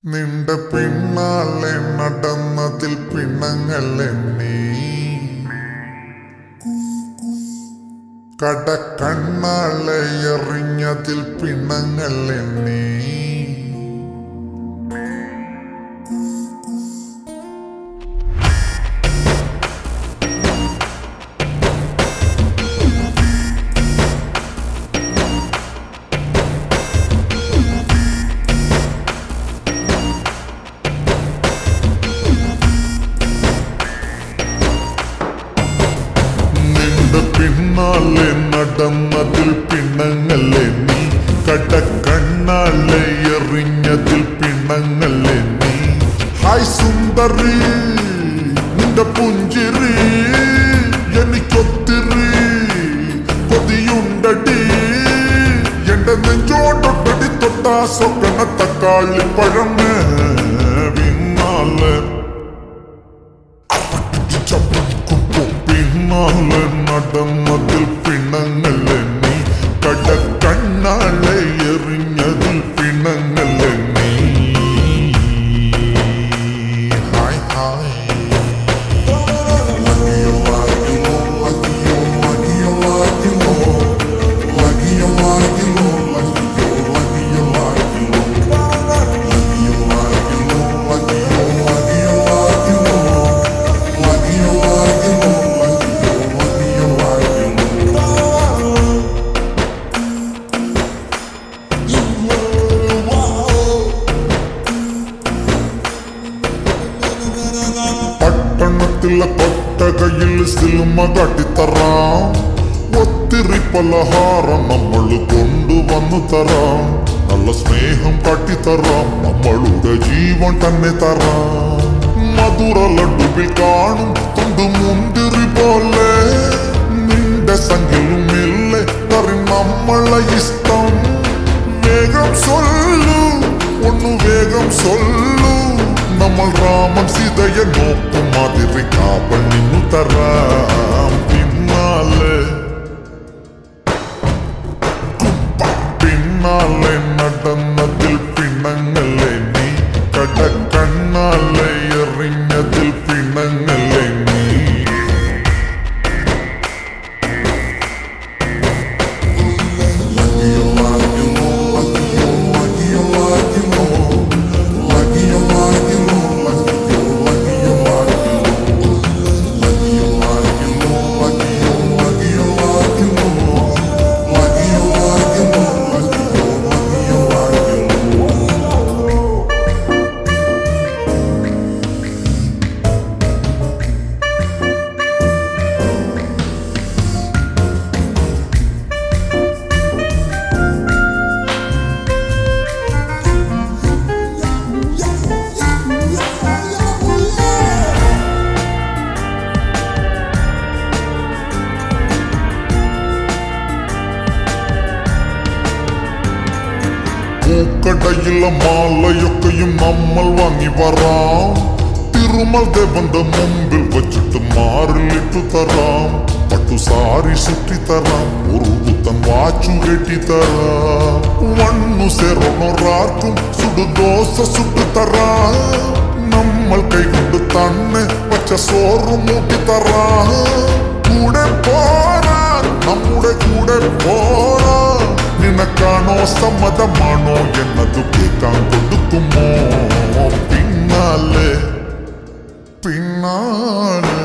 നിന്റെ പിന്നാലെ നടന്നതിൽ പിണങ്ങളെണ്ണി കടക്കണ്ണാളെ എറിഞ്ഞതിൽ പിണങ്ങളെണ്ണി പിന്നാലെ നടന്നതിൽ പിണങ്ങളെണ്ണി കടക്കണ്ണാളെ എറിഞ്ഞതിൽ പിണങ്ങളെണ്ണി ഹായ് സുന്ദരി നിന്റെ പുഞ്ചിരി എനിക്കൊത്തിരി കൊതിയുണ്ടടി എന്റെ നെഞ്ചോട്ടൊട്ടടി തൊട്ടാ സ്വപ്ന തക്കാളി പഴമേ പിന്നാലെ പിന്നാലെ നടന്നതിൽ പിണങ്ങളെണ്ണി കടക്കണ്ണാളെ എറിഞ്ഞതിൽ പിണങ്ങളെണ്ണി ഹായ് ഹായ് പട്ടണത്തിലെ കൊട്ടകയിൽ സിനിമ കാട്ടിത്തറാം ഒത്തിരി പലഹാരം നമ്മൾ കൊണ്ടുവന്നു തരാം നല്ല സ്നേഹം കാട്ടിത്തറാം നമ്മളുടെ ജീവൻ തന്നെ തരാം മധുര ലഡുവിൽ കാണും തൊണ്ടു മുന്തിരി പോലെ നിന്റെ സംഖ്യയുമില്ലേ തറി നമ്മളെ ഇഷ്ടം വേഗം സൊല്ലു ഒന്നു വേഗം സൊല്ലു നമ്മൾ രാമൻ സീതയെ നോക്കും മാതിരി കാവൽ നിന്നു തരാം പിന്നാലെ പിന്നാലെ നടന്നതിൽ പിണങ്ങളെണ്ണി കടക്കണ്ണാലെ എറിഞ്ഞതിൽ പിണങ്ങളെണ്ണി പൂക്കടയിലെ മാലയൊക്കെയും നമ്മൾ വാങ്ങി വരാം തിരുമൽ ദേവന്റെ മുമ്പിൽ വച്ചിട്ട് മാറിലിട്ടു തരാം പട്ടുസാരി ചുറ്റി തരാം ഒരു പുത്തൻ വാച്ചു കെട്ടി തരാം വണ്ണു സേറൊന്നൊരാർക്കും സുടുദോശ ചുട്ടു തരാം നമ്മൾ കൈകൊണ്ട് തന്നെ പച്ച സോറ് മൂട്ടി തരാം കൂടെ പോരാ നമ്മുടെ കൂടെ പോരാ നിനക്കാണോ സമ്മതമാണോ എന്നതു കേൾക്കാൻ കൊടുക്കുമോ പിന്നാലെ പിന്നാലെ